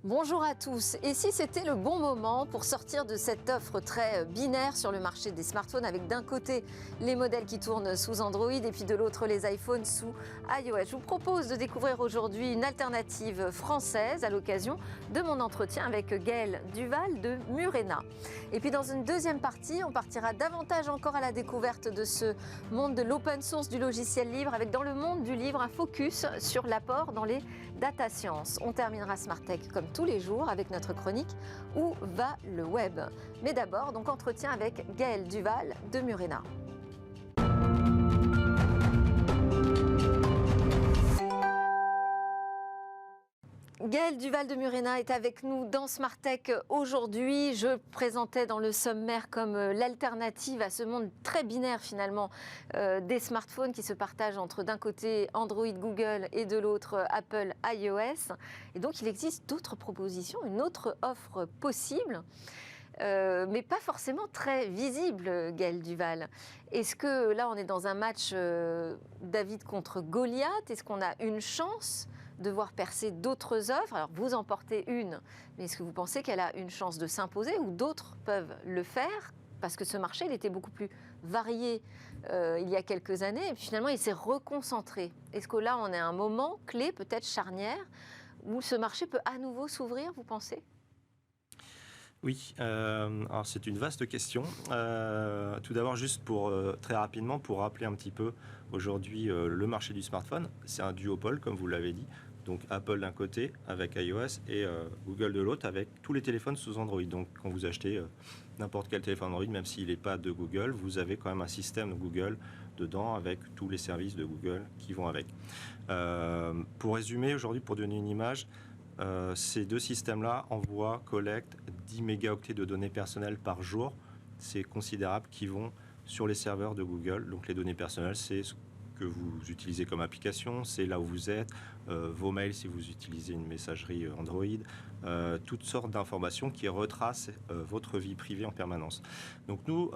Bonjour à tous. Et si c'était le bon moment pour sortir de cette offre très binaire sur le marché des smartphones avec d'un côté les modèles qui tournent sous Android et puis de l'autre les iPhones sous iOS. Je vous propose de découvrir aujourd'hui une alternative française à l'occasion de mon entretien avec Gaëlle Duval de Murena. Et puis dans une deuxième partie, on partira davantage encore à la découverte de ce monde de l'open source, du logiciel libre, avec dans le monde du livre un focus sur l'apport dans les data science. On terminera Smart Tech comme tous les jours avec notre chronique Où va le web? Mais d'abord, donc entretien avec Gaëlle Duval de Murena. Gaëlle Duval de Murena est avec nous dans Smart Tech aujourd'hui. Je présentais dans le sommaire comme l'alternative à ce monde très binaire finalement des smartphones qui se partagent entre d'un côté Android, Google et de l'autre Apple, iOS. Et donc il existe d'autres propositions, une autre offre possible. Mais pas forcément très visible, Gaëlle Duval. Est-ce que là, on est dans un match David contre Goliath? Est-ce qu'on a une chance de voir percer d'autres offres? Alors, vous en portez une, mais est-ce que vous pensez qu'elle a une chance de s'imposer ou d'autres peuvent le faire? Parce que ce marché, il était beaucoup plus varié il y a quelques années, et puis finalement, il s'est reconcentré. Est-ce que là, on est à un moment clé, peut-être charnière, où ce marché peut à nouveau s'ouvrir, vous pensez? Oui, alors c'est une vaste question. Tout d'abord, juste pour très rapidement, pour rappeler un petit peu aujourd'hui le marché du smartphone, c'est un duopole, comme vous l'avez dit. Donc Apple d'un côté avec iOS et Google de l'autre avec tous les téléphones sous Android. Donc quand vous achetez n'importe quel téléphone Android, même s'il n'est pas de Google, vous avez quand même un système de Google dedans avec tous les services de Google qui vont avec. Pour résumer aujourd'hui, pour donner une image, ces deux systèmes-là envoient, collectent 10 mégaoctets de données personnelles par jour. C'est considérable qui vont sur les serveurs de Google. Donc les données personnelles, c'est ce que vous utilisez comme application, c'est là où vous êtes, vos mails si vous utilisez une messagerie Android, toutes sortes d'informations qui retracent votre vie privée en permanence. Donc nous,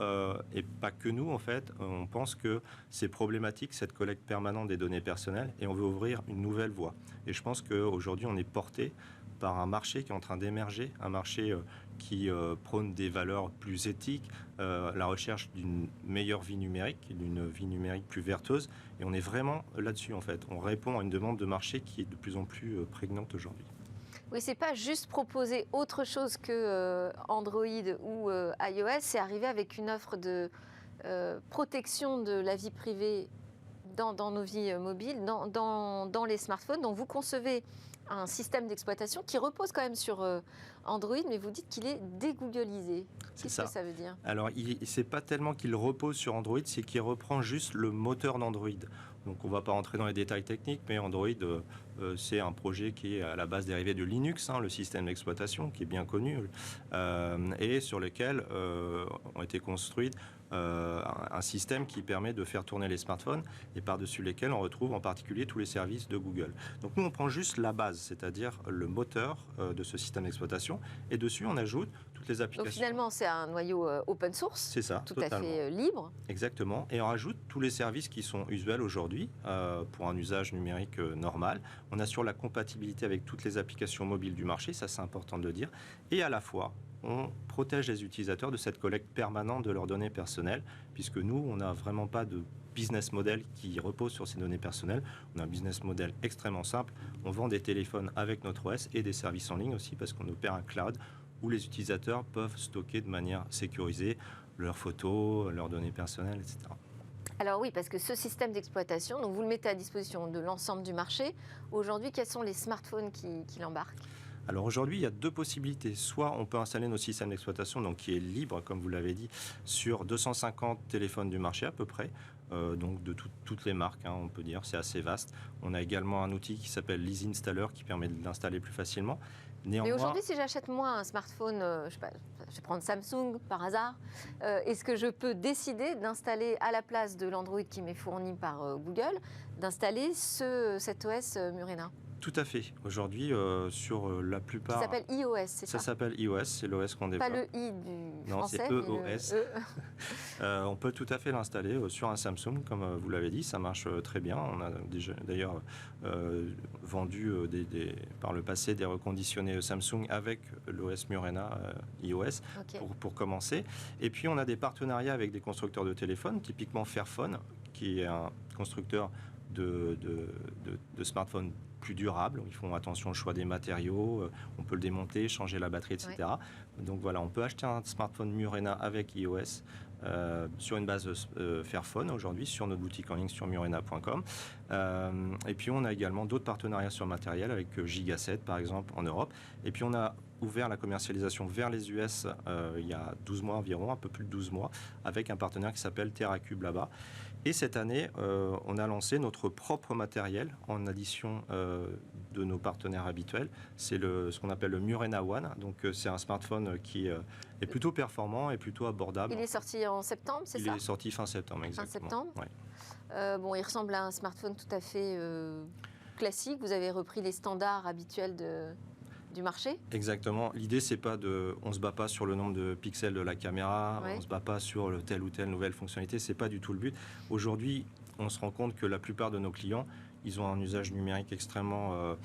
et pas que nous en fait, on pense que c'est problématique cette collecte permanente des données personnelles et on veut ouvrir une nouvelle voie. Et je pense qu'aujourd'hui on est porté par un marché qui est en train d'émerger, un marché qui prône des valeurs plus éthiques, la recherche d'une meilleure vie numérique, d'une vie numérique plus vertueuse. Et on est vraiment là-dessus, en fait. On répond à une demande de marché qui est de plus en plus prégnante aujourd'hui. Oui, c'est pas juste proposer autre chose que Android ou iOS, c'est arriver avec une offre de protection de la vie privée dans nos vies mobiles, dans les smartphones. Donc vous concevez un système d'exploitation qui repose quand même sur Android, mais vous dites qu'il est dégooglisé. Qu'est-ce que ça veut dire? Alors, c'est pas tellement qu'il repose sur Android, c'est qu'il reprend juste le moteur d'Android. Donc, on ne va pas rentrer dans les détails techniques, mais Android, c'est un projet qui est à la base dérivé de Linux, le système d'exploitation, qui est bien connu, et sur lequel ont été construites un système qui permet de faire tourner les smartphones et par-dessus lesquels on retrouve en particulier tous les services de Google. Donc nous, on prend juste la base, c'est-à-dire le moteur de ce système d'exploitation et dessus, on ajoute toutes les applications. Donc finalement, c'est un noyau open source, c'est ça, tout totalement. À fait libre. Exactement, et on rajoute tous les services qui sont usuels aujourd'hui pour un usage numérique normal. On assure la compatibilité avec toutes les applications mobiles du marché, ça c'est important de le dire, et à la fois, on protège les utilisateurs de cette collecte permanente de leurs données personnelles, puisque nous, on n'a vraiment pas de business model qui repose sur ces données personnelles. On a un business model extrêmement simple. On vend des téléphones avec notre OS et des services en ligne aussi, parce qu'on opère un cloud où les utilisateurs peuvent stocker de manière sécurisée leurs photos, leurs données personnelles, etc. Alors oui, parce que ce système d'exploitation, donc vous le mettez à disposition de l'ensemble du marché. Aujourd'hui, quels sont les smartphones qui l'embarquent ? Alors aujourd'hui, il y a deux possibilités. Soit on peut installer nos systèmes d'exploitation, donc qui est libre, comme vous l'avez dit, sur 250 téléphones du marché à peu près, donc de toutes les marques, on peut dire, c'est assez vaste. On a également un outil qui s'appelle l'Easy Installer qui permet de l'installer plus facilement. Néanmoins, mais aujourd'hui, si j'achète moi un smartphone, je vais prendre Samsung par hasard, est-ce que je peux décider d'installer à la place de l'Android qui m'est fourni par Google, d'installer cet OS Murena ? Tout à fait. Aujourd'hui, sur la plupart... Ça s'appelle iOS, c'est ça? Ça s'appelle iOS, c'est l'OS qu'on développe. Pas le i du Non, français, c'est mais EOS. le E. On peut tout à fait l'installer sur un Samsung, comme vous l'avez dit, ça marche très bien. On a déjà d'ailleurs vendu par le passé des reconditionnés Samsung avec l'OS Murena iOS pour commencer. Et puis on a des partenariats avec des constructeurs de téléphones, typiquement Fairphone, qui est un constructeur de smartphones plus durables. Ils font attention au choix des matériaux, on peut le démonter, changer la batterie, etc. Ouais. Donc voilà, on peut acheter un smartphone Murena avec iOS sur une base Fairphone aujourd'hui sur notre boutique en ligne sur murena.com. Et puis on a également d'autres partenariats sur le matériel avec Gigaset par exemple en Europe. Et puis on a ouvert la commercialisation vers les US il y a 12 mois environ, un peu plus de 12 mois, avec un partenaire qui s'appelle TerraCube là-bas. Et cette année, on a lancé notre propre matériel en addition de nos partenaires habituels. C'est ce qu'on appelle le Murena One. Donc, c'est un smartphone qui est plutôt performant et plutôt abordable. Il est sorti en septembre, c'est ça? Il est sorti fin septembre, exactement. Fin septembre. Ouais. Bon, il ressemble à un smartphone tout à fait classique. Vous avez repris les standards habituels du marché? Exactement. L'idée, c'est pas on se bat pas sur le nombre de pixels de la caméra, on se bat pas sur telle ou telle nouvelle fonctionnalité, c'est pas du tout le but. Aujourd'hui, on se rend compte que la plupart de nos clients, ils ont un usage numérique extrêmement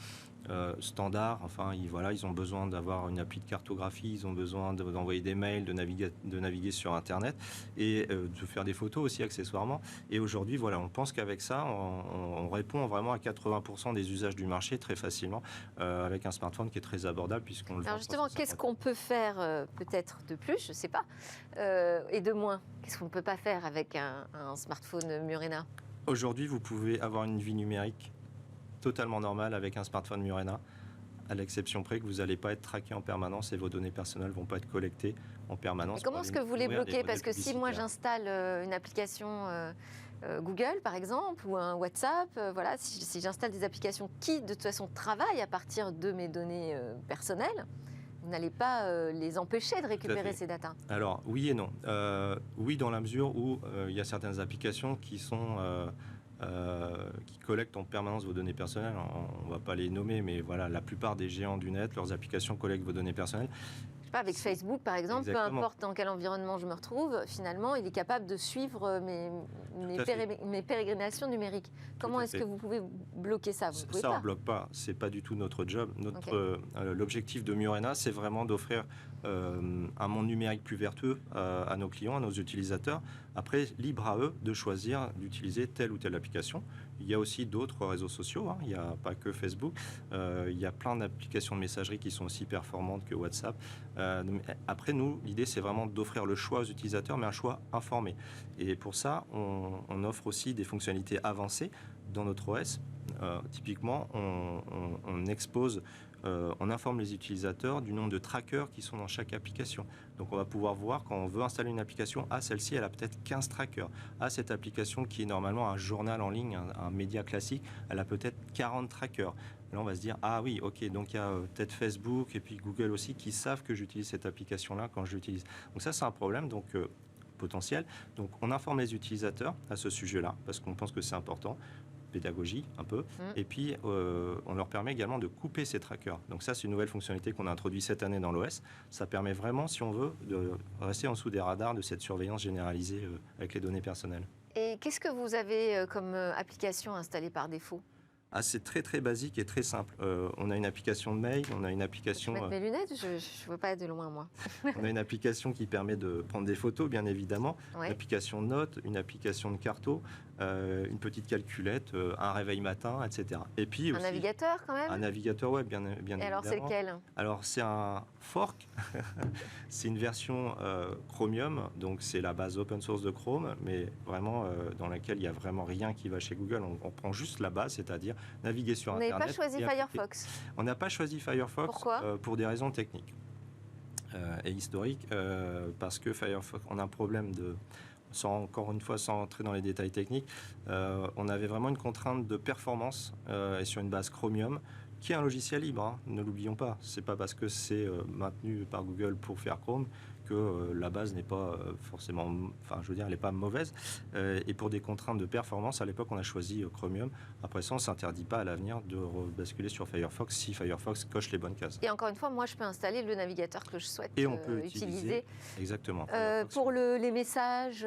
standard. Enfin, ils ont besoin d'avoir une appli de cartographie, ils ont besoin d'envoyer des mails, de naviguer sur Internet et de faire des photos aussi accessoirement. Et aujourd'hui, on pense qu'avec ça, on répond vraiment à 80% des usages du marché très facilement avec un smartphone qui est très abordable puisqu'on le. Alors justement, qu'est-ce qu'on peut faire peut-être de plus, je ne sais pas, et de moins? Qu'est-ce qu'on ne peut pas faire avec un smartphone Murena? Aujourd'hui, vous pouvez avoir une vie numérique totalement normale avec un smartphone Murena, à l'exception près que vous n'allez pas être traqué en permanence et vos données personnelles ne vont pas être collectées en permanence. Mais comment est-ce que vous les bloquez? Parce que si moi j'installe une application Google par exemple ou un WhatsApp, si j'installe des applications qui de toute façon travaillent à partir de mes données personnelles, vous n'allez pas les empêcher de récupérer ces datas? Alors oui et non. Oui, dans la mesure où il y a certaines applications qui collectent en permanence vos données personnelles. On ne va pas les nommer, mais la plupart des géants du net, leurs applications collectent vos données personnelles. Avec Facebook, par exemple, Exactement. Peu importe dans quel environnement je me retrouve, finalement, il est capable de suivre mes pérégrinations numériques. Comment est-ce que vous pouvez bloquer ça? Vous pouvez ça, pas. on ne bloque pas. Ce n'est pas du tout notre job. L'objectif de Murena, c'est vraiment d'offrir un monde numérique plus vertueux à nos clients, à nos utilisateurs. Après, libre à eux de choisir d'utiliser telle ou telle application. Il y a aussi d'autres réseaux sociaux, il n'y a pas que Facebook. Il y a plein d'applications de messagerie qui sont aussi performantes que WhatsApp. Après, nous, l'idée, c'est vraiment d'offrir le choix aux utilisateurs, mais un choix informé. Et pour ça, on offre aussi des fonctionnalités avancées dans notre OS. Typiquement, on expose... on informe les utilisateurs du nombre de trackers qui sont dans chaque application. Donc on va pouvoir voir quand on veut installer une application, celle-ci elle a peut-être 15 trackers. Cette application qui est normalement un journal en ligne, un média classique, elle a peut-être 40 trackers. Là on va se dire, oui, ok, donc il y a peut-être Facebook et puis Google aussi qui savent que j'utilise cette application-là quand je l'utilise. Donc ça c'est un problème potentiel. Donc on informe les utilisateurs à ce sujet-là parce qu'on pense que c'est important. Pédagogie un peu, et puis on leur permet également de couper ces trackers. Donc ça, c'est une nouvelle fonctionnalité qu'on a introduite cette année dans l'OS. Ça permet vraiment, si on veut, de rester en dessous des radars de cette surveillance généralisée avec les données personnelles. Et qu'est-ce que vous avez comme application installée par défaut? C'est très très basique et très simple. On a une application de mail, on a une application... Je vais mettre mes lunettes, je ne veux pas être de loin moi. On a une application qui permet de prendre des photos, bien évidemment, une application de notes, une application de carto, une petite calculette, un réveil matin, etc. Et puis un navigateur quand même? Un navigateur web, bien évidemment. Et alors c'est lequel? Alors c'est un fork, c'est une version Chromium, donc c'est la base open source de Chrome, mais vraiment dans laquelle il n'y a vraiment rien qui va chez Google. On prend juste la base, c'est-à-dire naviguer sur Internet. Vous n'avez pas choisi Firefox? On n'a pas choisi Firefox. Pourquoi? Pour des raisons techniques et historiques, parce que Firefox, on a un problème encore une fois, sans entrer dans les détails techniques, on avait vraiment une contrainte de performance et sur une base Chromium, qui est un logiciel libre, ne l'oublions pas. C'est pas parce que c'est maintenu par Google pour faire Chrome que la base n'est pas forcément, enfin je veux dire, elle n'est pas mauvaise. Et pour des contraintes de performance, à l'époque, on a choisi Chromium. Après ça, on ne s'interdit pas à l'avenir de basculer sur Firefox si Firefox coche les bonnes cases. Et encore une fois, moi, je peux installer le navigateur que je souhaite Et on peut utiliser. Exactement. Pour les messages,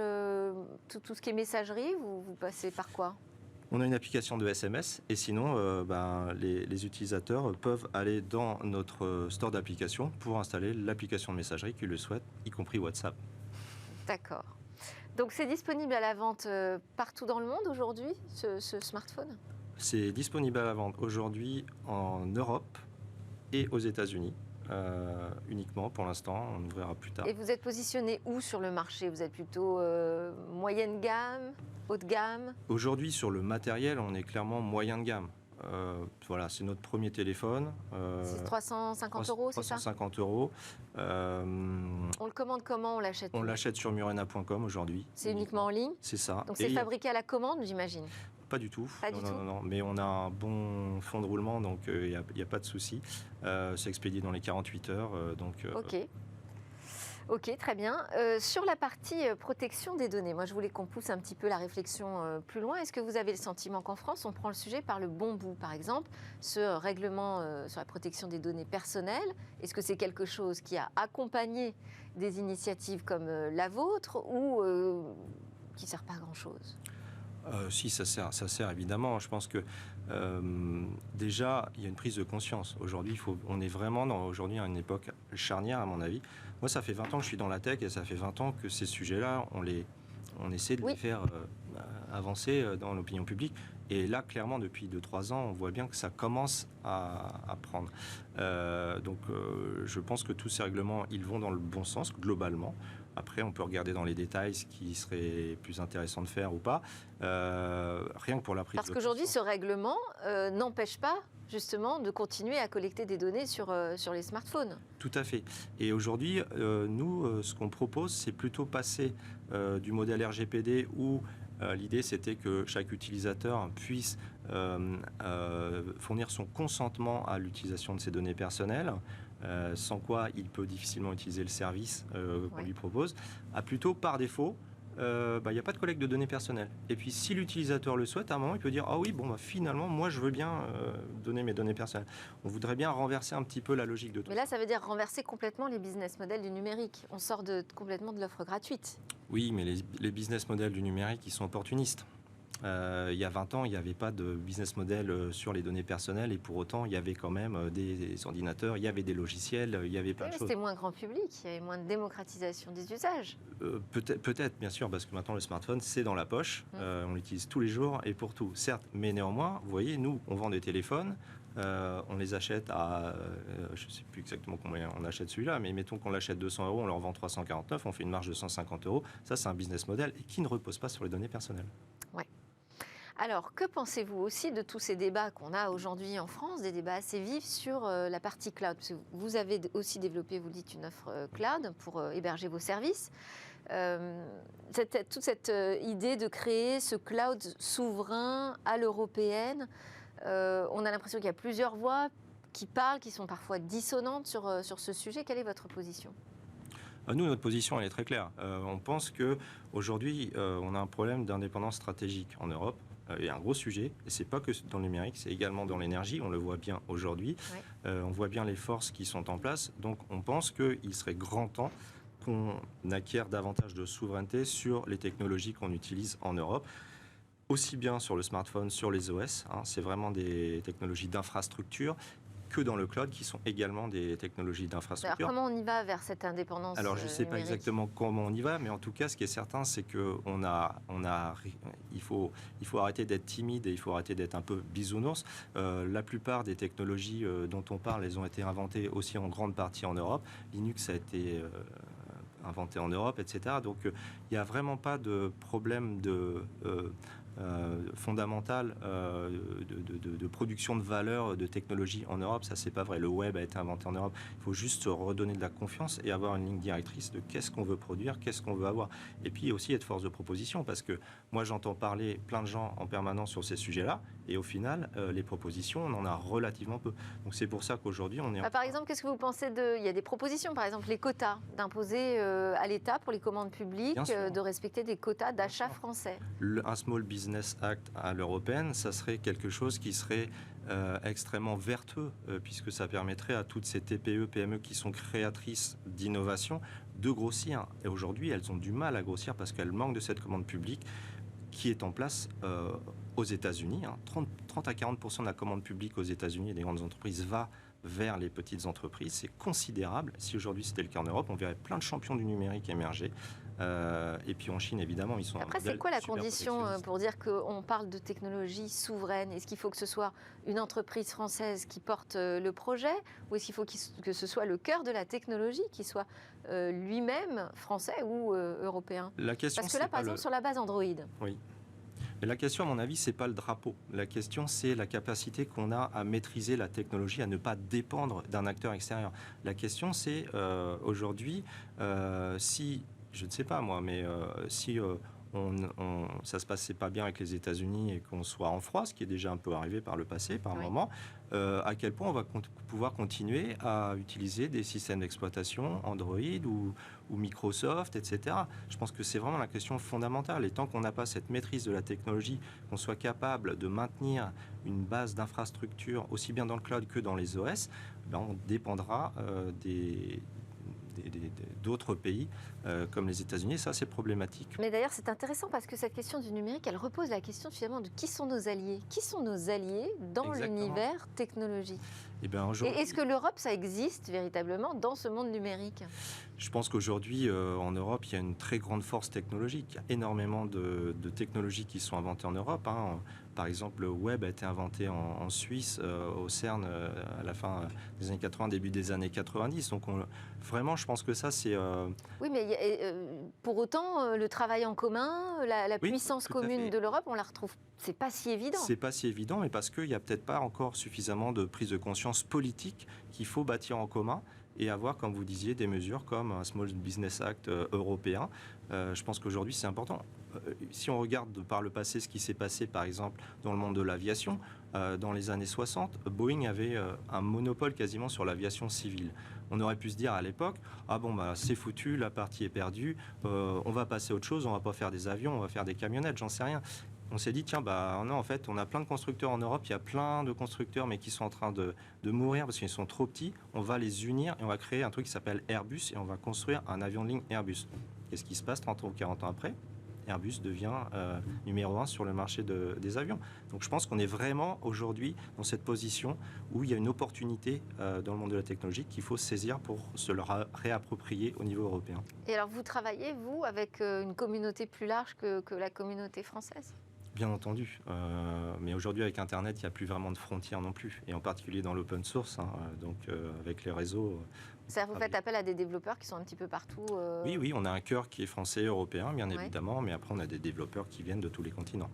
tout ce qui est messagerie, vous passez par quoi ? On a une application de SMS et sinon, les utilisateurs peuvent aller dans notre store d'applications pour installer l'application de messagerie qu'ils le souhaitent, y compris WhatsApp. D'accord. Donc c'est disponible à la vente partout dans le monde aujourd'hui, ce smartphone ? C'est disponible à la vente aujourd'hui en Europe et aux États-Unis. Uniquement pour l'instant, on ouvrira plus tard. Et vous êtes positionné où sur le marché ? Vous êtes plutôt moyenne gamme, haut de gamme ? Aujourd'hui, sur le matériel, on est clairement moyen de gamme. Voilà, c'est notre premier téléphone. C'est 350 €, c'est ça ? 350 €. On le commande comment ? On l'achète On l'achète sur murena.com aujourd'hui. C'est uniquement en ligne ? C'est ça. Donc c'est fabriqué à la commande, j'imagine ? Pas du tout. Pas du tout. Non. Mais on a un bon fond de roulement, donc il n'y a pas de souci. C'est expédié dans les 48 heures. Ok, très bien. Sur la partie protection des données, moi je voulais qu'on pousse un petit peu la réflexion plus loin. Est-ce que vous avez le sentiment qu'en France, on prend le sujet par le bon bout ? Par exemple, ce règlement sur la protection des données personnelles, est-ce que c'est quelque chose qui a accompagné des initiatives comme la vôtre ou qui ne sert pas à grand-chose ? Si, ça sert évidemment. Je pense que déjà, il y a une prise de conscience. Aujourd'hui, on est vraiment aujourd'hui à une époque charnière, à mon avis. Moi, ça fait 20 ans que je suis dans la tech et ça fait 20 ans que ces sujets-là, on essaie de les faire avancer dans l'opinion publique. Et là, clairement, depuis 2-3 ans, on voit bien que ça commence à prendre. Donc, je pense que tous ces règlements, ils vont dans le bon sens, globalement. Après, on peut regarder dans les détails ce qui serait plus intéressant de faire ou pas. Rien que pour la prise de conscience. Parce qu'aujourd'hui, ce règlement n'empêche pas justement de continuer à collecter des données sur les smartphones. Tout à fait. Et aujourd'hui, nous, ce qu'on propose, c'est plutôt passer du modèle RGPD où l'idée, c'était que chaque utilisateur puisse fournir son consentement à l'utilisation de ses données personnelles, sans quoi il peut difficilement utiliser le service qu'on lui propose, à plutôt par défaut, il n'y a pas de collecte de données personnelles. Et puis si l'utilisateur le souhaite, à un moment, il peut dire « Ah oui, finalement, moi, je veux bien donner mes données personnelles ». On voudrait bien renverser un petit peu la logique de tout. Mais là, ça veut dire renverser complètement les business models du numérique. On sort complètement de l'offre gratuite. Oui, mais les business models du numérique, ils sont opportunistes. Il y a 20 ans, il n'y avait pas de business model sur les données personnelles et pour autant, il y avait quand même des ordinateurs, il y avait des logiciels, il y avait plein de choses. C'était moins grand public, il y avait moins de démocratisation des usages. Peut-être, bien sûr, parce que maintenant le smartphone, c'est dans la poche, on l'utilise tous les jours et pour tout, certes, mais néanmoins, vous voyez, nous, on vend des téléphones, on les achète à, je ne sais plus exactement combien on achète celui-là, mais mettons qu'on l'achète 200 €, on leur vend 349, on fait une marge de 150 €, ça c'est un business model et qui ne repose pas sur les données personnelles. Ouais. Alors, que pensez-vous aussi de tous ces débats qu'on a aujourd'hui en France, des débats assez vifs sur la partie cloud ? Parce que vous avez aussi développé, vous dites, une offre cloud pour héberger vos services. Toute cette idée de créer ce cloud souverain à l'européenne, on a l'impression qu'il y a plusieurs voix qui parlent, qui sont parfois dissonantes sur ce sujet. Quelle est votre position ? Nous, notre position, elle est très claire. On pense qu'aujourd'hui, on a un problème d'indépendance stratégique en Europe. Il y a un gros sujet, et ce n'est pas que dans le numérique, c'est également dans l'énergie, on le voit bien aujourd'hui. On voit bien les forces qui sont en place. Donc on pense qu'il serait grand temps qu'on acquiert davantage de souveraineté sur les technologies qu'on utilise en Europe, aussi bien sur le smartphone, sur les OS. C'est vraiment des technologies d'infrastructure, que dans le cloud, qui sont également des technologies d'infrastructure. Alors comment on y va vers cette indépendance Alors je ne sais pas numérique ? exactement comment on y va, mais en tout cas, ce qui est certain, c'est il faut arrêter d'être timide et il faut arrêter d'être un peu bisounours. La plupart des technologies dont on parle, elles ont été inventées aussi en grande partie en Europe. Linux a été inventé en Europe, etc. Donc il n'y a vraiment pas de problème fondamentale de production de valeur de technologie en Europe. Ça, c'est pas vrai. Le web a été inventé en Europe. Il faut juste se redonner de la confiance et avoir une ligne directrice de qu'est-ce qu'on veut produire, qu'est-ce qu'on veut avoir. Et puis aussi être force de proposition, parce que moi, j'entends parler plein de gens en permanence sur ces sujets-là, et au final, les propositions, on en a relativement peu. Donc c'est pour ça qu'aujourd'hui, on est... Par exemple, qu'est-ce que vous pensez il y a des propositions, par exemple les quotas, d'imposer à l'État pour les commandes publiques, de respecter des quotas d'achat français. Un Small Business Act à l'européenne, ça serait quelque chose qui serait extrêmement vertueux, puisque ça permettrait à toutes ces TPE, PME qui sont créatrices d'innovation de grossir. Et aujourd'hui, elles ont du mal à grossir parce qu'elles manquent de cette commande publique qui est en place aux États-Unis. 30 à 40% de la commande publique aux États-Unis et des grandes entreprises va vers les petites entreprises. C'est considérable. Si aujourd'hui c'était le cas en Europe, on verrait plein de champions du numérique émerger. Et puis en Chine, évidemment, ils sont... Après, c'est quoi la condition pour dire qu'on parle de technologie souveraine? Est-ce qu'il faut que ce soit une entreprise française qui porte le projet, ou est-ce qu'il faut que ce soit le cœur de la technologie qui soit lui-même français ou européen? Parce que là, par exemple, sur la base Android... Oui. Mais la question, à mon avis, c'est pas le drapeau. La question, c'est la capacité qu'on a à maîtriser la technologie, à ne pas dépendre d'un acteur extérieur. La question, c'est aujourd'hui, si, je ne sais pas moi, mais si ça se passait pas bien avec les États-Unis et qu'on soit en froid, ce qui est déjà un peu arrivé par le passé, par moment, à quel point on va pouvoir continuer à utiliser des systèmes d'exploitation Android ou Microsoft, etc. Je pense que c'est vraiment la question fondamentale. Et tant qu'on n'a pas cette maîtrise de la technologie, qu'on soit capable de maintenir une base d'infrastructure aussi bien dans le cloud que dans les OS, ben on dépendra d'autres pays comme les États-Unis. Ça, c'est problématique. Mais d'ailleurs, c'est intéressant parce que cette question du numérique, elle repose la question finalement de qui sont nos alliés. Qui sont nos alliés dans l'univers technologique? Et est-ce que l'Europe, ça existe véritablement dans ce monde numérique? Je pense qu'aujourd'hui, en Europe, il y a une très grande force technologique. Il y a énormément de technologies qui sont inventées en Europe. Par exemple, le web a été inventé en Suisse, au CERN, à la fin des années 80, début des années 90. Donc, vraiment, je pense que ça, c'est... Oui, mais pour autant, le travail en commun, la puissance commune de l'Europe, on la retrouve. C'est pas si évident. C'est pas si évident, mais parce qu'il n'y a peut-être pas encore suffisamment de prise de conscience politique qu'il faut bâtir en commun et avoir, comme vous disiez, des mesures comme un Small Business Act européen. Je pense qu'aujourd'hui, c'est important. Si on regarde par le passé ce qui s'est passé, par exemple, dans le monde de l'aviation, dans les années 60, Boeing avait un monopole quasiment sur l'aviation civile. On aurait pu se dire à l'époque, ah bon, bah, c'est foutu, la partie est perdue, on va passer à autre chose, on va pas faire des avions, on va faire des camionnettes, j'en sais rien. On s'est dit, tiens, bah non, en fait, on a plein de constructeurs en Europe, il y a plein de constructeurs, mais qui sont en train de mourir parce qu'ils sont trop petits. On va les unir et on va créer un truc qui s'appelle Airbus et on va construire un avion de ligne Airbus. Qu'est-ce qui se passe 30 ou 40 ans après? Airbus devient numéro 1 sur le marché des avions. Donc je pense qu'on est vraiment aujourd'hui dans cette position où il y a une opportunité dans le monde de la technologie qu'il faut saisir pour se le réapproprier au niveau européen. Et alors vous travaillez, vous, avec une communauté plus large que la communauté française? Bien entendu, mais aujourd'hui avec Internet, il n'y a plus vraiment de frontières non plus, et en particulier dans l'open source, donc avec les réseaux. C'est-à-dire vous faites appel à des développeurs qui sont un petit peu partout Oui, on a un cœur qui est français, européen, bien évidemment, mais après on a des développeurs qui viennent de tous les continents.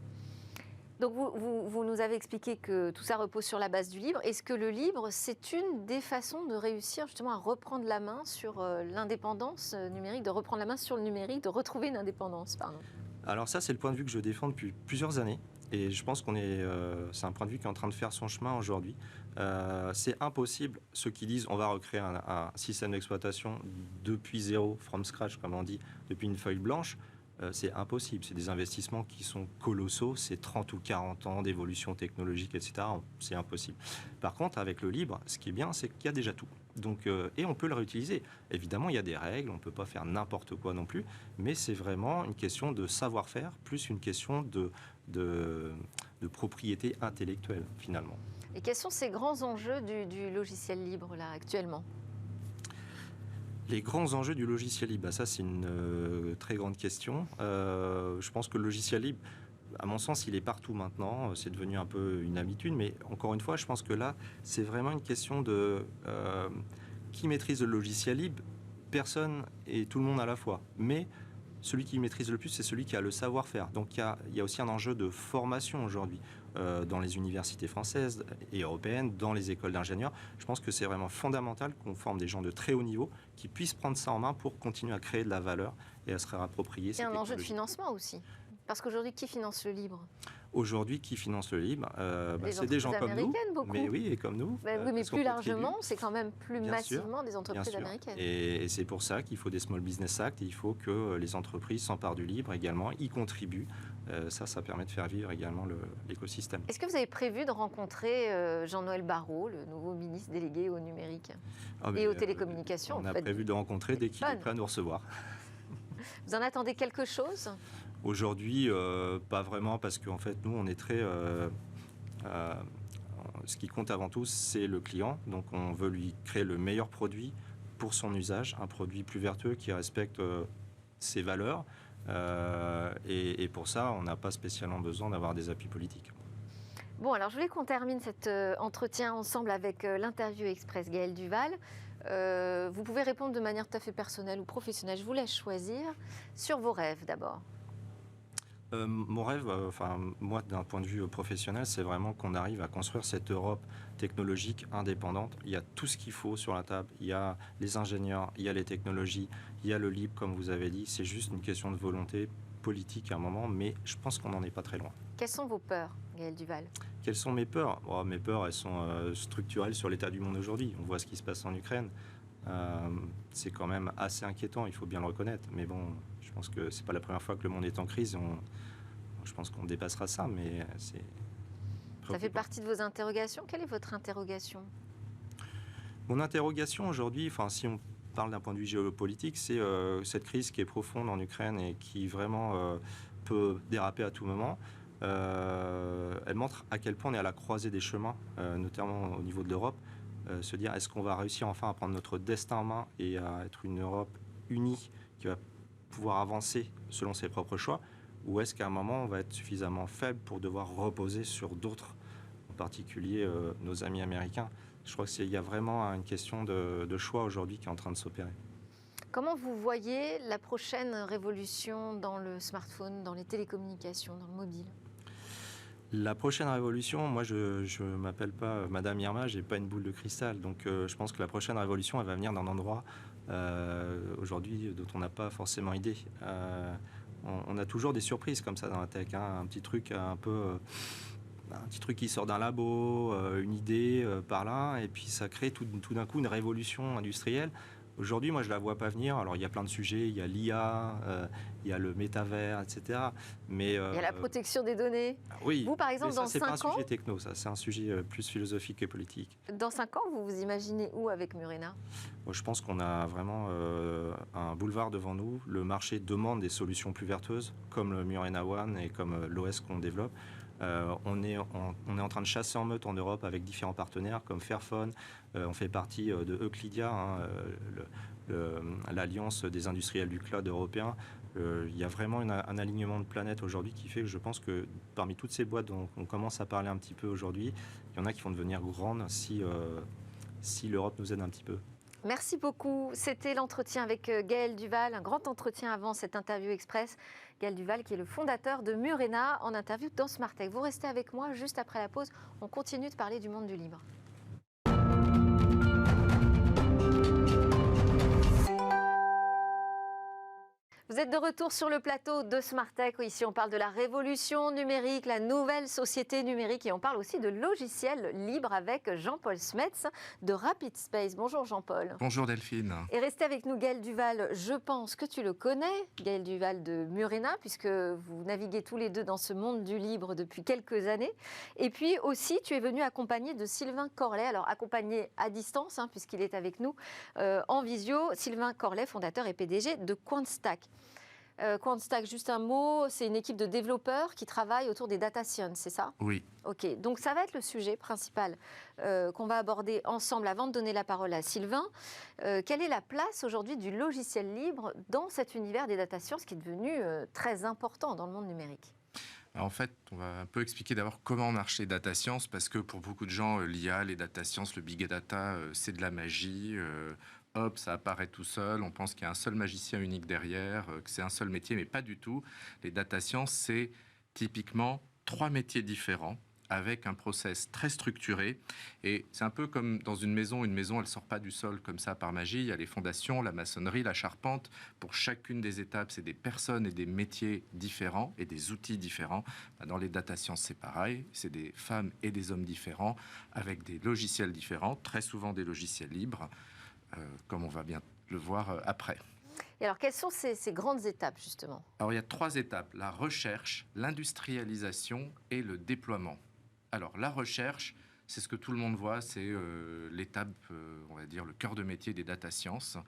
Donc vous nous avez expliqué que tout ça repose sur la base du libre. Est-ce que le libre, c'est une des façons de réussir justement à reprendre la main sur l'indépendance numérique, de reprendre la main sur le numérique, de retrouver une indépendance, pardon? Alors ça, c'est le point de vue que je défends depuis plusieurs années. Et je pense c'est un point de vue qui est en train de faire son chemin aujourd'hui. C'est impossible, ceux qui disent on va recréer un système d'exploitation depuis zéro, from scratch, comme on dit, depuis une feuille blanche. C'est impossible. C'est des investissements qui sont colossaux. C'est 30 ou 40 ans d'évolution technologique, etc. C'est impossible. Par contre, avec le libre, ce qui est bien, c'est qu'il y a déjà tout. Donc, et on peut le réutiliser. Évidemment, il y a des règles, on ne peut pas faire n'importe quoi non plus, mais c'est vraiment une question de savoir-faire, plus une question de propriété intellectuelle, finalement. Et quels sont ces grands enjeux du logiciel libre, là, actuellement ? Les grands enjeux du logiciel libre, ça c'est une très grande question. Je pense que le logiciel libre, à mon sens, il est partout maintenant. C'est devenu un peu une habitude, mais encore une fois, je pense que là, c'est vraiment une question de qui maîtrise le logiciel libre. Personne et tout le monde à la fois. Mais celui qui maîtrise le plus, c'est celui qui a le savoir-faire. Donc il y a aussi un enjeu de formation aujourd'hui dans les universités françaises et européennes, dans les écoles d'ingénieurs. Je pense que c'est vraiment fondamental qu'on forme des gens de très haut niveau qui puissent prendre ça en main pour continuer à créer de la valeur et à se réapproprier ces technologies. Il y a un enjeu de financement aussi. Parce qu'aujourd'hui, qui finance le libre? Aujourd'hui, qui finance le libre? C'est des gens comme nous. Beaucoup. Mais oui, et comme nous. Oui, mais plus largement, c'est quand même plus massivement des entreprises américaines. Et c'est pour ça qu'il faut des Small Business Act. Et il faut que les entreprises s'emparent du libre également, y contribuent. Ça permet de faire vivre également l'écosystème. Est-ce que vous avez prévu de rencontrer Jean-Noël Barrot, le nouveau ministre délégué au numérique et aux télécommunications? On a prévu de rencontrer dès qu'il est prêt à nous recevoir. Vous en attendez quelque chose? Aujourd'hui, pas vraiment, parce qu'en fait, nous, on est très... ce qui compte avant tout, c'est le client. Donc, on veut lui créer le meilleur produit pour son usage, un produit plus vertueux qui respecte ses valeurs. Et pour ça, on n'a pas spécialement besoin d'avoir des appuis politiques. Bon, alors je voulais qu'on termine cet entretien ensemble avec l'interview express Gaël Duval. Vous pouvez répondre de manière tout à fait personnelle ou professionnelle. Je vous laisse choisir. Sur vos rêves d'abord. Mon rêve, moi, d'un point de vue professionnel, c'est vraiment qu'on arrive à construire cette Europe technologique indépendante. Il y a tout ce qu'il faut sur la table. Il y a les ingénieurs, il y a les technologies, il y a le libre, comme vous avez dit. C'est juste une question de volonté politique à un moment, mais je pense qu'on n'en est pas très loin. Quelles sont vos peurs, Gaël Duval? Quelles sont mes peurs? Mes peurs, elles sont structurelles sur l'état du monde aujourd'hui. On voit ce qui se passe en Ukraine. C'est quand même assez inquiétant, il faut bien le reconnaître. Mais bon, je pense que c'est pas la première fois que le monde est en crise. Je pense qu'on dépassera ça, mais c'est... Ça fait partie de vos interrogations. Quelle est votre interrogation? Mon interrogation aujourd'hui, si on parle d'un point de vue géopolitique, c'est cette crise qui est profonde en Ukraine et qui vraiment peut déraper à tout moment. Elle montre à quel point on est à la croisée des chemins, notamment au niveau de l'Europe. Se dire, est-ce qu'on va réussir enfin à prendre notre destin en main et à être une Europe unie qui va pouvoir avancer selon ses propres choix, ou est-ce qu'à un moment on va être suffisamment faible pour devoir reposer sur d'autres, en particulier nos amis américains? Je crois qu'il y a vraiment une question de choix aujourd'hui qui est en train de s'opérer. Comment vous voyez la prochaine révolution dans le smartphone, dans les télécommunications, dans le mobile? La prochaine révolution, moi je ne m'appelle pas Madame Irma, je n'ai pas une boule de cristal. Donc je pense que la prochaine révolution, elle va venir d'un endroit aujourd'hui dont on n'a pas forcément idée. On a toujours des surprises comme ça dans la tech, hein, un petit truc un petit truc qui sort d'un labo, une idée par là, et puis ça crée tout d'un coup une révolution industrielle. Aujourd'hui, moi, je ne la vois pas venir. Alors, il y a plein de sujets. Il y a l'IA, il y a le métavers, etc. Mais, il y a la protection des données. Oui. Vous, par exemple, dans 5 ans... c'est pas un sujet techno, ça. C'est un sujet plus philosophique et politique. Dans 5 ans, vous vous imaginez où avec Murena? Moi, je pense qu'on a vraiment un boulevard devant nous. Le marché demande des solutions plus vertueuses, comme le Murena One et comme l'OS qu'on développe. On est en train de chasser en meute en Europe avec différents partenaires comme Fairphone. On fait partie de Euclidia, l'alliance des industriels du cloud européen. Il y a vraiment un alignement de planètes aujourd'hui qui fait que je pense que parmi toutes ces boîtes dont on commence à parler un petit peu aujourd'hui, il y en a qui vont devenir grandes si l'Europe nous aide un petit peu. Merci beaucoup. C'était l'entretien avec Gaël Duval, un grand entretien avant cette interview express. Gaël Duval qui est le fondateur de Murena en interview dans Smart Tech. Vous restez avec moi juste après la pause. On continue de parler du monde du libre. Vous êtes de retour sur le plateau de Smart Tech. Ici, on parle de la révolution numérique, la nouvelle société numérique et on parle aussi de logiciels libres avec Jean-Paul Smets de Rapid Space. Bonjour Jean-Paul. Bonjour Delphine. Et restez avec nous Gaël Duval. Je pense que tu le connais, Gaël Duval de Murena, puisque vous naviguez tous les deux dans ce monde du libre depuis quelques années. Et puis aussi, tu es venu accompagné de Sylvain Corlet. Alors accompagné à distance, puisqu'il est avec nous en visio. Sylvain Corlet, fondateur et PDG de Quantstack. Quantstack, juste un mot, c'est une équipe de développeurs qui travaille autour des data science, c'est ça? Oui. Ok, donc ça va être le sujet principal qu'on va aborder ensemble avant de donner la parole à Sylvain. Quelle est la place aujourd'hui du logiciel libre dans cet univers des data science qui est devenu très important dans le monde numérique? En fait, on va un peu expliquer d'abord comment marchent les data science, parce que pour beaucoup de gens, l'IA, les data science, le big data, c'est de la magie. hop, ça apparaît tout seul, on pense qu'il y a un seul magicien unique derrière, que c'est un seul métier, mais pas du tout. Les data science, c'est typiquement 3 métiers différents, avec un process très structuré. Et c'est un peu comme dans une maison, elle ne sort pas du sol comme ça par magie. Il y a les fondations, la maçonnerie, la charpente. Pour chacune des étapes, c'est des personnes et des métiers différents et des outils différents. Dans les data sciences, c'est pareil. C'est des femmes et des hommes différents, avec des logiciels différents, très souvent des logiciels libres, comme on va bien le voir après. Et alors, quelles sont ces grandes étapes, justement? Alors, il y a 3 étapes: la recherche, l'industrialisation et le déploiement. Alors, la recherche, c'est ce que tout le monde voit, c'est l'étape, on va dire, le cœur de métier des data science.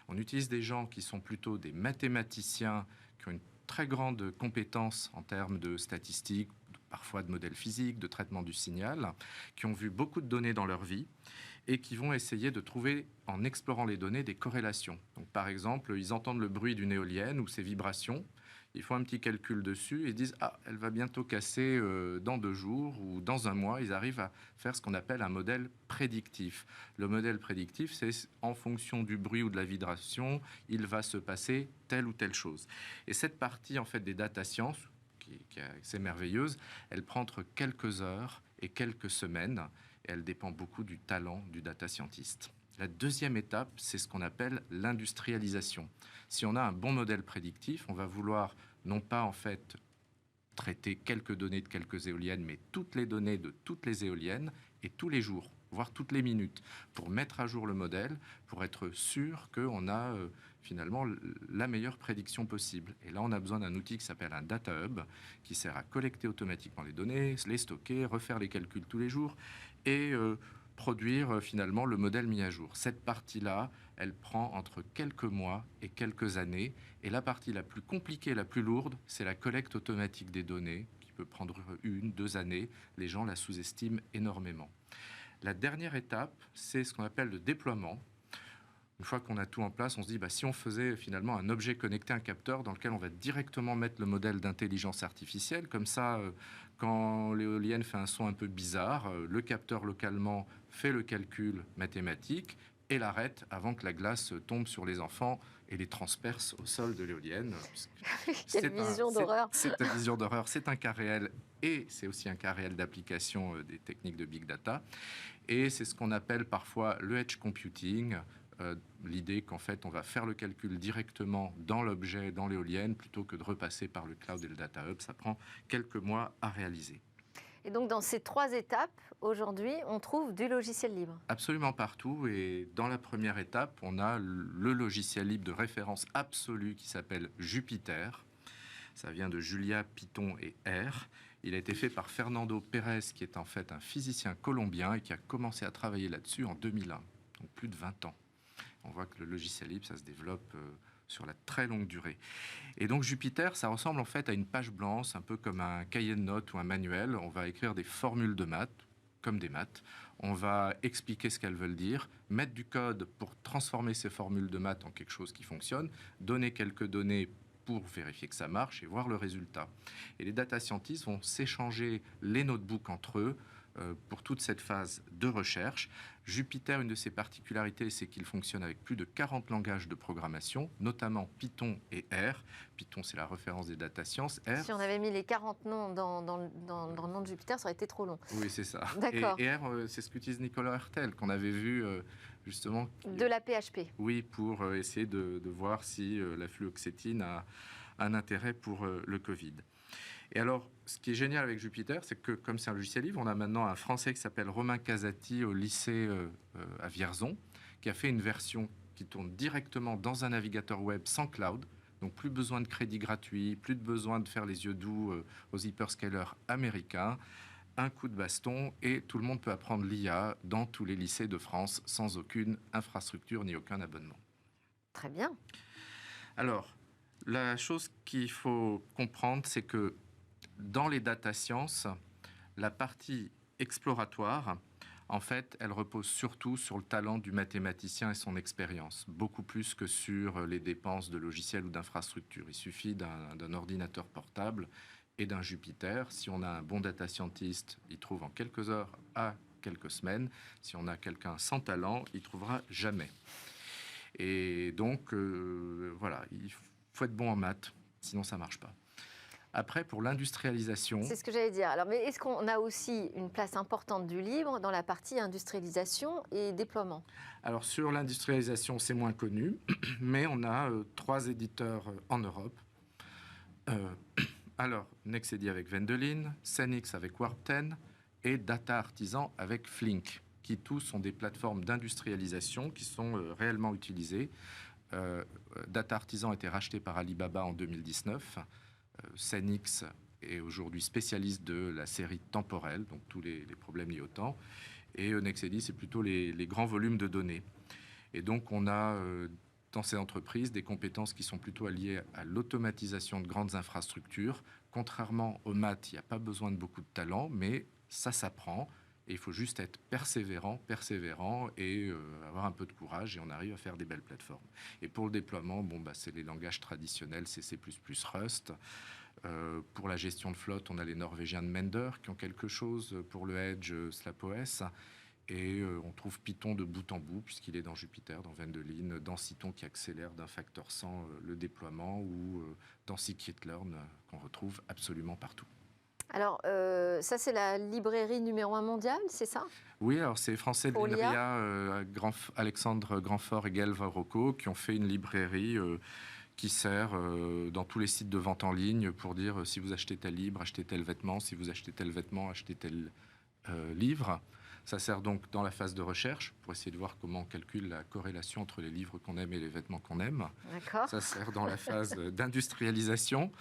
On utilise des gens qui sont plutôt des mathématiciens, qui ont une très grande compétence en termes de statistiques, parfois de modèles physiques, de traitement du signal, qui ont vu beaucoup de données dans leur vie et qui vont essayer de trouver, en explorant les données, des corrélations. Donc, par exemple, ils entendent le bruit d'une éolienne ou ses vibrations. Ils font un petit calcul dessus et disent « Ah, elle va bientôt casser dans 2 jours ou dans 1 mois ». Ils arrivent à faire ce qu'on appelle un modèle prédictif. Le modèle prédictif, c'est en fonction du bruit ou de la vibration, il va se passer telle ou telle chose. Et cette partie, en fait, des data science, qui est assez merveilleuse, elle prend entre quelques heures et quelques semaines. Et elle dépend beaucoup du talent du data scientist. La deuxième étape, c'est ce qu'on appelle l'industrialisation. Si on a un bon modèle prédictif, on va vouloir non pas en fait traiter quelques données de quelques éoliennes, mais toutes les données de toutes les éoliennes et tous les jours, voire toutes les minutes, pour mettre à jour le modèle, pour être sûr qu'on a finalement la meilleure prédiction possible. Et là, on a besoin d'un outil qui s'appelle un data hub, qui sert à collecter automatiquement les données, les stocker, refaire les calculs tous les jours et produire finalement le modèle mis à jour. Cette partie-là, elle prend entre quelques mois et quelques années. Et la partie la plus compliquée, la plus lourde, c'est la collecte automatique des données, qui peut prendre 1, 2 années. Les gens la sous-estiment énormément. La dernière étape, c'est ce qu'on appelle le déploiement. Une fois qu'on a tout en place, on se dit, si on faisait finalement un objet connecté, un capteur, dans lequel on va directement mettre le modèle d'intelligence artificielle, comme ça, quand l'éolienne fait un son un peu bizarre, le capteur localement fait le calcul mathématique et l'arrête avant que la glace tombe sur les enfants et les transperce au sol de l'éolienne. Quelle vision d'horreur! C'est une vision d'horreur, c'est un cas réel et c'est aussi un cas réel d'application des techniques de big data. Et c'est ce qu'on appelle parfois le edge computing, l'idée qu'en fait on va faire le calcul directement dans l'objet, dans l'éolienne, plutôt que de repasser par le cloud et le data hub. Ça prend quelques mois à réaliser. Et donc dans ces 3 étapes, aujourd'hui, on trouve du logiciel libre? Absolument partout. Et dans la première étape, on a le logiciel libre de référence absolue qui s'appelle Jupyter. Ça vient de Julia, Python et R. Il a été fait par Fernando Pérez, qui est en fait un physicien colombien et qui a commencé à travailler là-dessus en 2001, donc plus de 20 ans. On voit que le logiciel libre, ça se développe sur la très longue durée. Et donc Jupyter, ça ressemble en fait à une page blanche, un peu comme un cahier de notes ou un manuel. On va écrire des formules de maths, comme des maths. On va expliquer ce qu'elles veulent dire, mettre du code pour transformer ces formules de maths en quelque chose qui fonctionne, donner quelques données pour vérifier que ça marche et voir le résultat. Et les data scientists vont s'échanger les notebooks entre eux pour toute cette phase de recherche. Jupyter, une de ses particularités, c'est qu'il fonctionne avec plus de 40 langages de programmation, notamment Python et R. Python, c'est la référence des data sciences. R, si on avait mis les 40 noms dans le nom de Jupyter, ça aurait été trop long. Oui, c'est ça. D'accord. Et R, c'est ce qu'utilise Nicolas Hertel, qu'on avait vu justement. De la PHP. Oui, pour essayer de voir si la fluoxétine a un intérêt pour le Covid. Et alors, ce qui est génial avec Jupyter, c'est que comme c'est un logiciel libre, on a maintenant un Français qui s'appelle Romain Casati au lycée à Vierzon, qui a fait une version qui tourne directement dans un navigateur web sans cloud. Donc plus besoin de crédit gratuit, plus de besoin de faire les yeux doux aux hyperscalers américains. Un coup de baston et tout le monde peut apprendre l'IA dans tous les lycées de France sans aucune infrastructure ni aucun abonnement. Très bien. Alors, la chose qu'il faut comprendre, c'est que dans les data sciences, la partie exploratoire, en fait, elle repose surtout sur le talent du mathématicien et son expérience, beaucoup plus que sur les dépenses de logiciels ou d'infrastructures. Il suffit d'un ordinateur portable et d'un Jupyter. Si on a un bon data scientist, il trouve en quelques heures à quelques semaines. Si on a quelqu'un sans talent, il trouvera jamais. Et donc, voilà, il faut être bon en maths, sinon ça ne marche pas. Après, pour l'industrialisation... C'est ce que j'allais dire. Alors, mais est-ce qu'on a aussi une place importante du livre dans la partie industrialisation et déploiement? Alors, sur l'industrialisation, c'est moins connu, mais on a 3 éditeurs en Europe. Alors, Nexedi avec Wendelin, Cenix avec Warp10 et Data Artisan avec Flink, qui tous sont des plateformes d'industrialisation qui sont réellement utilisées. Data Artisan a été racheté par Alibaba en 2019. Cenix est aujourd'hui spécialiste de la série temporelle, donc tous les problèmes liés au temps. Et Nexedi, c'est plutôt les grands volumes de données. Et donc, on a dans ces entreprises des compétences qui sont plutôt liées à l'automatisation de grandes infrastructures. Contrairement aux maths, il n'y a pas besoin de beaucoup de talent, mais ça s'apprend. Et il faut juste être persévérant et avoir un peu de courage et on arrive à faire des belles plateformes. Et pour le déploiement, c'est les langages traditionnels, c'est C++, Rust. Pour la gestion de flotte, on a les Norvégiens de Mender qui ont quelque chose. Pour le Edge, SlapOS. Et on trouve Python de bout en bout, puisqu'il est dans Jupyter, dans Wendelin, dans Cython qui accélère d'un facteur 100 le déploiement, ou dans Scikit-learn qu'on retrouve absolument partout. Alors, ça, c'est la librairie numéro 1 mondiale, c'est ça? Oui, alors c'est Français de l'INRIA, Alexandre Grandfort et Gaël Varocco, qui ont fait une librairie qui sert dans tous les sites de vente en ligne pour dire si vous achetez tel livre, achetez tel vêtement, si vous achetez tel vêtement, achetez tel livre. Ça sert donc dans la phase de recherche pour essayer de voir comment on calcule la corrélation entre les livres qu'on aime et les vêtements qu'on aime. D'accord. Ça sert dans la phase d'industrialisation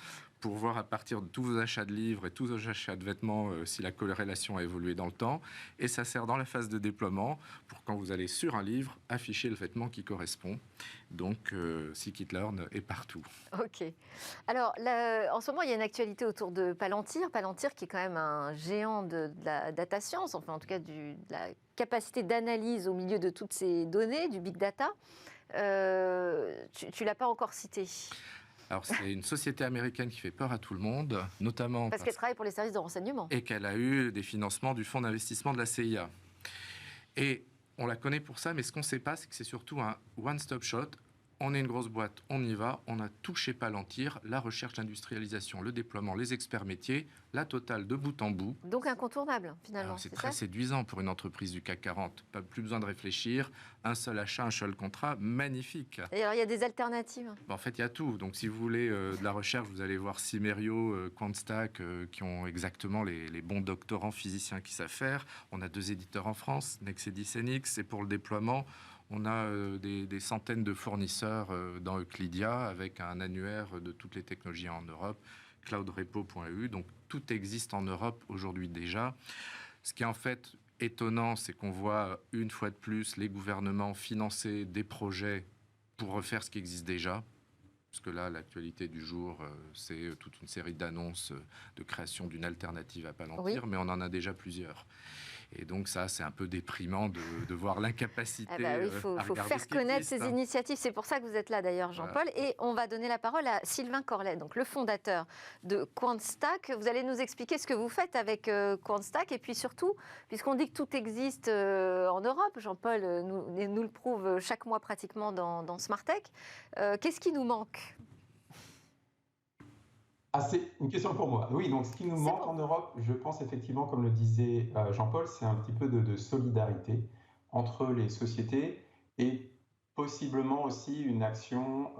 pour voir à partir de tous vos achats de livres et tous vos achats de vêtements si la corrélation a évolué dans le temps. Et ça sert dans la phase de déploiement pour quand vous allez sur un livre, afficher le vêtement qui correspond. Donc, Scikit-learn est partout. Ok. Alors, en ce moment, il y a une actualité autour de Palantir. Palantir qui est quand même un géant de la data science, enfin en tout cas de la capacité d'analyse au milieu de toutes ces données, du big data. Tu ne l'as pas encore cité. Alors, c'est une société américaine qui fait peur à tout le monde, notamment parce qu'elle travaille pour les services de renseignement. Et qu'elle a eu des financements du fonds d'investissement de la CIA. Et on la connaît pour ça, mais ce qu'on ne sait pas, c'est que c'est surtout un one-stop shop. On est une grosse boîte, on y va, on a tout chez Palantir, la recherche, l'industrialisation, le déploiement, les experts métiers, la totale de bout en bout. Donc incontournable, finalement. C'est très séduisant pour une entreprise du CAC 40. Plus besoin de réfléchir, un seul achat, un seul contrat, magnifique. Et alors, il y a des alternatives? En fait, il y a tout. Donc, si vous voulez de la recherche, vous allez voir Cymerio, Quantstack, qui ont exactement les bons doctorants physiciens qui savent faire. On a 2 éditeurs en France, Nexedi, Cenix, et pour le déploiement, on a des centaines de fournisseurs dans Euclidia avec un annuaire de toutes les technologies en Europe, cloudrepo.eu. Donc tout existe en Europe aujourd'hui déjà. Ce qui est en fait étonnant, c'est qu'on voit une fois de plus les gouvernements financer des projets pour refaire ce qui existe déjà. Parce que là, l'actualité du jour, c'est toute une série d'annonces de création d'une alternative à Palantir, mais on en a déjà plusieurs. Et donc ça, c'est un peu déprimant de voir l'incapacité il faut faire connaître ces initiatives. C'est pour ça que vous êtes là d'ailleurs, Jean-Paul. Voilà. Et on va donner la parole à Sylvain Corlet, donc le fondateur de Quantstack. Vous allez nous expliquer ce que vous faites avec Quantstack. Et puis surtout, puisqu'on dit que tout existe en Europe, Jean-Paul nous le prouve chaque mois pratiquement dans Smartech, qu'est-ce qui nous manque ? C'est une question pour moi. Oui, donc ce qui nous manque en Europe, je pense effectivement, comme le disait Jean-Paul, c'est un petit peu de solidarité entre les sociétés et possiblement aussi une action,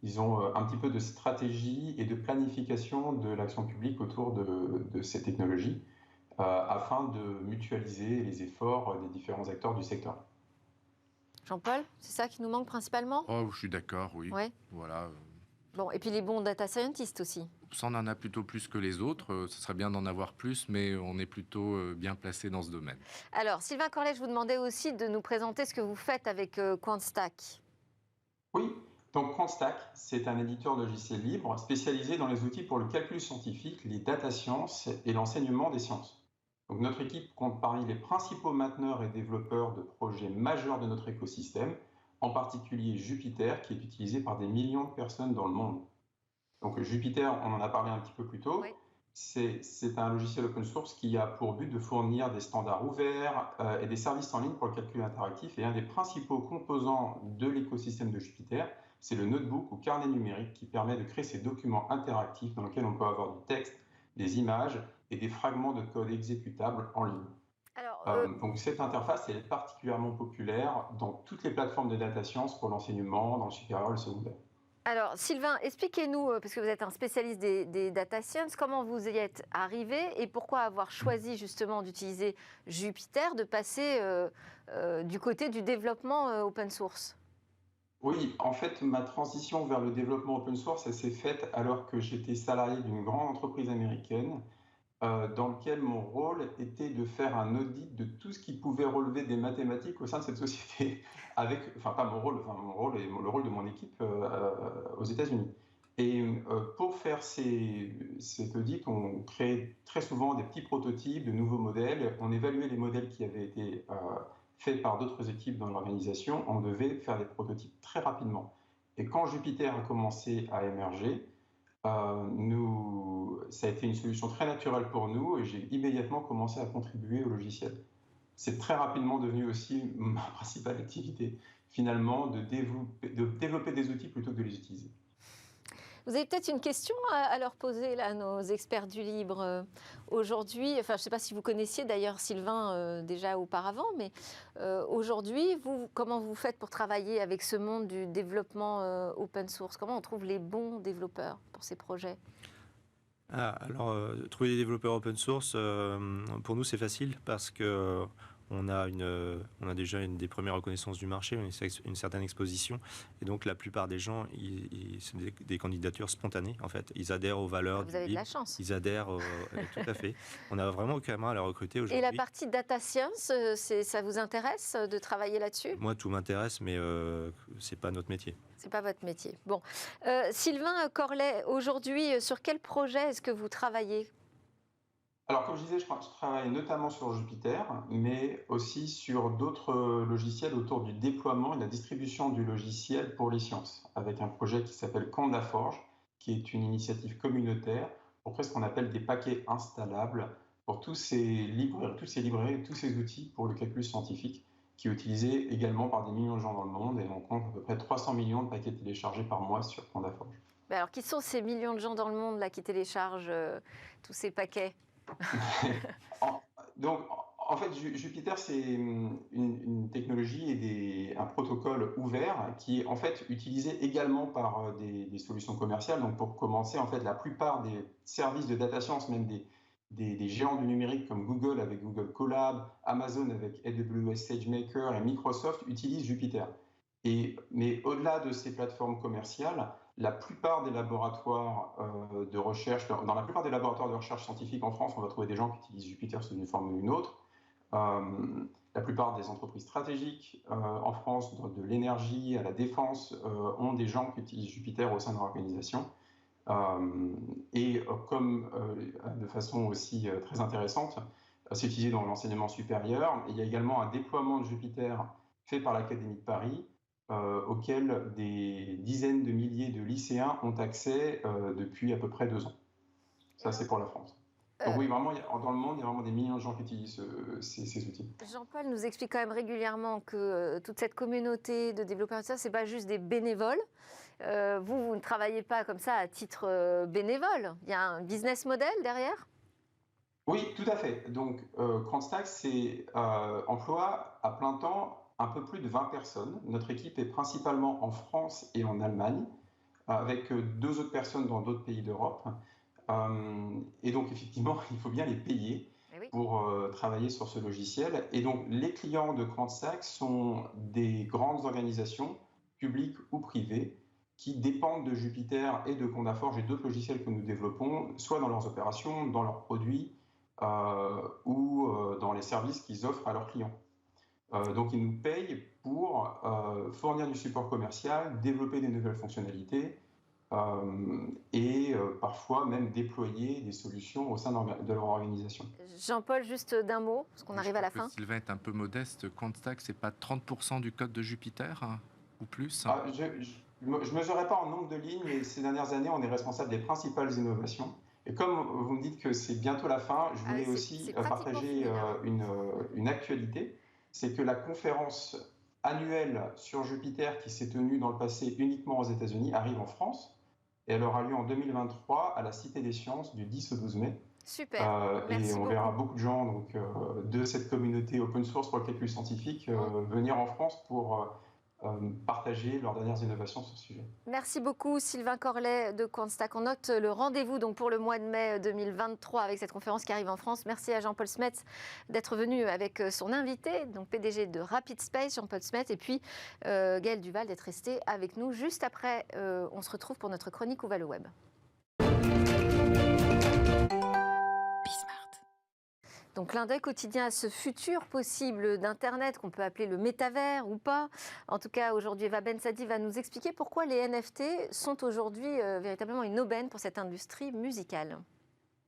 disons, un petit peu de stratégie et de planification de l'action publique autour de ces technologies afin de mutualiser les efforts des différents acteurs du secteur. Jean-Paul, c'est ça qui nous manque principalement ? Oh, je suis d'accord, oui. Ouais. Voilà. Bon, et puis les bons data scientists aussi. Ça, on en a plutôt plus que les autres. Ce serait bien d'en avoir plus, mais on est plutôt bien placé dans ce domaine. Alors, Sylvain Corlet, je vous demandais aussi de nous présenter ce que vous faites avec Quantstack. Oui, donc Quantstack, c'est un éditeur logiciel libre spécialisé dans les outils pour le calcul scientifique, les data sciences et l'enseignement des sciences. Donc, notre équipe compte parmi les principaux mainteneurs et développeurs de projets majeurs de notre écosystème, en particulier Jupyter, qui est utilisé par des millions de personnes dans le monde. Donc Jupyter, on en a parlé un petit peu plus tôt. Oui. c'est un logiciel open source qui a pour but de fournir des standards ouverts et des services en ligne pour le calcul interactif. Et un des principaux composants de l'écosystème de Jupyter, c'est le notebook ou carnet numérique qui permet de créer ces documents interactifs dans lesquels on peut avoir du texte, des images et des fragments de code exécutables en ligne. Donc cette interface est particulièrement populaire dans toutes les plateformes de data science pour l'enseignement, dans le supérieur et le secondaire. Alors, Sylvain, expliquez-nous, parce que vous êtes un spécialiste des data science, comment vous y êtes arrivé et pourquoi avoir choisi justement d'utiliser Jupyter, de passer du côté du développement open source? Oui, en fait, ma transition vers le développement open source, elle s'est faite alors que j'étais salarié d'une grande entreprise américaine dans lequel mon rôle était de faire un audit de tout ce qui pouvait relever des mathématiques au sein de cette société, pas mon rôle, mon rôle et le rôle de mon équipe aux États-Unis. Et pour faire cet audit, on créait très souvent des petits prototypes de nouveaux modèles. On évaluait les modèles qui avaient été faits par d'autres équipes dans l'organisation. On devait faire des prototypes très rapidement. Et quand Jupyter a commencé à émerger, ça a été une solution très naturelle pour nous et j'ai immédiatement commencé à contribuer au logiciel. C'est très rapidement devenu aussi ma principale activité, finalement, de développer des outils plutôt que de les utiliser. Vous avez peut-être une question à leur poser, là, nos experts du libre aujourd'hui. Enfin, je ne sais pas si vous connaissiez d'ailleurs Sylvain déjà auparavant, mais aujourd'hui, comment vous faites pour travailler avec ce monde du développement open source? Comment on trouve les bons développeurs pour ces projets? Trouver des développeurs open source, pour nous, c'est facile parce que on a déjà des premières reconnaissances du marché, une certaine exposition. Et donc, la plupart des gens, c'est des candidatures spontanées, en fait. Ils adhèrent aux valeurs. Vous avez de la chance. Ils adhèrent, tout à fait. On a vraiment aucun mal à recruter aujourd'hui. Et la partie data science, ça vous intéresse de travailler là-dessus? Moi, tout m'intéresse, mais c'est pas notre métier. C'est pas votre métier. Bon. Sylvain Corlet, aujourd'hui, sur quel projet est-ce que vous travaillez? Alors, comme je disais, je travaille notamment sur Jupyter, mais aussi sur d'autres logiciels autour du déploiement et de la distribution du logiciel pour les sciences, avec un projet qui s'appelle CondaForge, qui est une initiative communautaire pour créer ce qu'on appelle des paquets installables pour tous ces librairies, tous ces outils pour le calcul scientifique, qui est utilisé également par des millions de gens dans le monde, et on compte à peu près 300 millions de paquets téléchargés par mois sur CondaForge. Alors, qui sont ces millions de gens dans le monde là, qui téléchargent tous ces paquets? Donc, en fait, Jupyter, c'est une technologie et un protocole ouvert qui est en fait utilisé également par des solutions commerciales. Donc, pour commencer, en fait, la plupart des services de data science, même des géants du numérique comme Google avec Google Colab, Amazon avec AWS SageMaker et Microsoft utilisent Jupyter. Mais au-delà de ces plateformes commerciales, la plupart des laboratoires de recherche, dans la plupart des laboratoires de recherche scientifique en France, on va trouver des gens qui utilisent Jupyter sous une forme ou une autre. La plupart des entreprises stratégiques en France, de l'énergie à la défense, ont des gens qui utilisent Jupyter au sein de leur organisation. Comme de façon aussi très intéressante, c'est utilisé dans l'enseignement supérieur. Il y a également un déploiement de Jupyter fait par l'Académie de Paris, auquel des dizaines de milliers de lycéens ont accès depuis à peu près 2 ans. Ça, c'est pour la France. Donc oui, vraiment, dans le monde, il y a vraiment des millions de gens qui utilisent ces outils. Jean-Paul nous explique quand même régulièrement que toute cette communauté de développeurs, ce n'est pas juste des bénévoles. Vous ne travaillez pas comme ça à titre bénévole. Il y a un business model derrière? Oui, tout à fait. Donc, Cranstack, c'est emploi à plein temps un peu plus de 20 personnes. Notre équipe est principalement en France et en Allemagne, avec 2 autres personnes dans d'autres pays d'Europe. Et donc, effectivement, il faut bien les payer pour travailler sur ce logiciel. Et donc, les clients de Cranstack sont des grandes organisations, publiques ou privées, qui dépendent de Jupyter et de CondaForge et d'autres logiciels que nous développons, soit dans leurs opérations, dans leurs produits ou dans les services qu'ils offrent à leurs clients. Donc, ils nous payent pour fournir du support commercial, développer des nouvelles fonctionnalités et parfois même déployer des solutions au sein de leur organisation. Jean-Paul, juste d'un mot, parce qu'on arrive à la fin. Sylvain est un peu modeste. Cranstack, c'est pas 30% du code de Jupyter ou plus? Je ne mesurerai pas en nombre de lignes, mais ces dernières années, on est responsable des principales innovations. Et comme vous me dites que c'est bientôt la fin, je voulais aussi partager une actualité. C'est que la conférence annuelle sur Jupiter qui s'est tenue dans le passé uniquement aux États-Unis arrive en France. Et elle aura lieu en 2023 à la Cité des Sciences du 10 au 12 mai. Super, merci et on verra beaucoup de gens donc, de cette communauté open source pour le calcul scientifique venir en France pour partager leurs dernières innovations sur ce sujet. Merci beaucoup Sylvain Corlet de Quantstack. On note le rendez-vous donc pour le mois de mai 2023 avec cette conférence qui arrive en France. Merci à Jean-Paul Smets d'être venu avec son invité, donc PDG de Rapid Space, Jean-Paul Smets, et puis Gaël Duval d'être resté avec nous. Juste après, on se retrouve pour notre chronique Où va le web. Donc clin d'œil quotidien à ce futur possible d'Internet qu'on peut appeler le métavers ou pas. En tout cas, aujourd'hui, Eva Bensadi va nous expliquer pourquoi les NFT sont aujourd'hui véritablement une aubaine pour cette industrie musicale.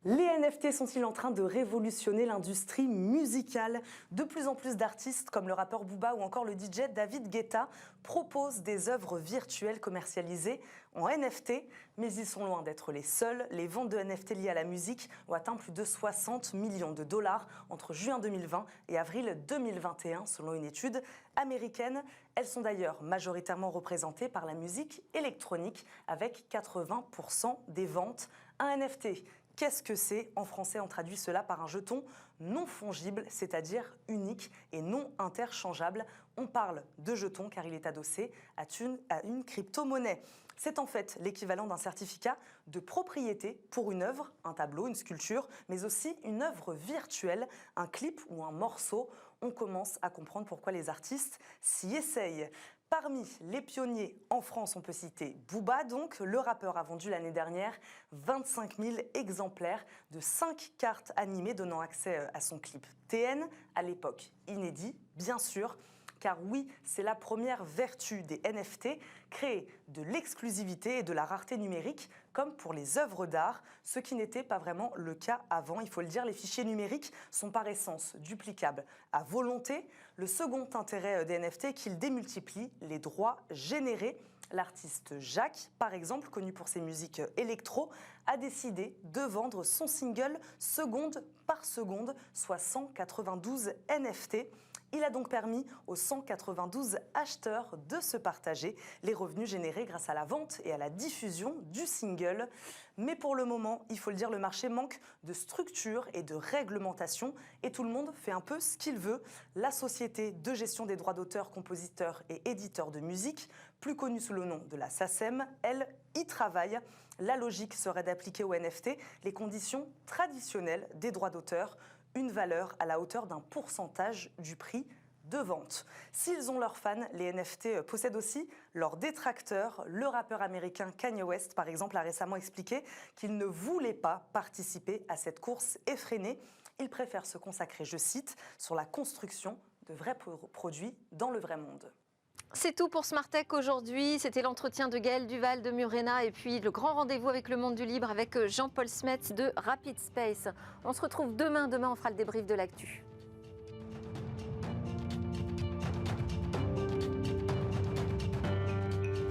Les NFT sont-ils en train de révolutionner l'industrie musicale? De plus en plus d'artistes, comme le rappeur Booba ou encore le DJ David Guetta, proposent des œuvres virtuelles commercialisées en NFT, mais ils sont loin d'être les seuls. Les ventes de NFT liées à la musique ont atteint plus de 60 millions de dollars entre juin 2020 et avril 2021, selon une étude américaine. Elles sont d'ailleurs majoritairement représentées par la musique électronique, avec 80% des ventes. Un NFT, qu'est-ce que c'est? En français, on traduit cela par un jeton non fongible, c'est-à-dire unique et non interchangeable. On parle de jeton car il est adossé à une crypto-monnaie. C'est en fait l'équivalent d'un certificat de propriété pour une œuvre, un tableau, une sculpture, mais aussi une œuvre virtuelle, un clip ou un morceau. On commence à comprendre pourquoi les artistes s'y essayent. Parmi les pionniers en France, on peut citer Booba, donc. Le rappeur a vendu l'année dernière 25 000 exemplaires de 5 cartes animées donnant accès à son clip TN, à l'époque inédit, bien sûr. Car oui, c'est la première vertu des NFT, créer de l'exclusivité et de la rareté numérique, comme pour les œuvres d'art, ce qui n'était pas vraiment le cas avant. Il faut le dire, les fichiers numériques sont par essence duplicables à volonté. Le second intérêt des NFT est qu'ils démultiplient les droits générés. L'artiste Jacques, par exemple, connu pour ses musiques électro, a décidé de vendre son single seconde par seconde, soit 192 NFT. Il a donc permis aux 192 acheteurs de se partager les revenus générés grâce à la vente et à la diffusion du single. Mais pour le moment, il faut le dire, le marché manque de structure et de réglementation et tout le monde fait un peu ce qu'il veut. La société de gestion des droits d'auteur, compositeurs et éditeurs de musique, plus connue sous le nom de la SACEM, elle y travaille. La logique serait d'appliquer aux NFT les conditions traditionnelles des droits d'auteur, une valeur à la hauteur d'un pourcentage du prix de vente. S'ils ont leurs fans, les NFT possèdent aussi leurs détracteurs. Le rappeur américain Kanye West, par exemple, a récemment expliqué qu'il ne voulait pas participer à cette course effrénée. Il préfère se consacrer, je cite, sur la construction de vrais produits dans le vrai monde. C'est tout pour Smart Tech aujourd'hui. C'était l'entretien de Gaël Duval de Murena et puis le grand rendez-vous avec le monde du libre avec Jean-Paul Smets de Rapid Space. On se retrouve demain. Demain, on fera le débrief de l'actu.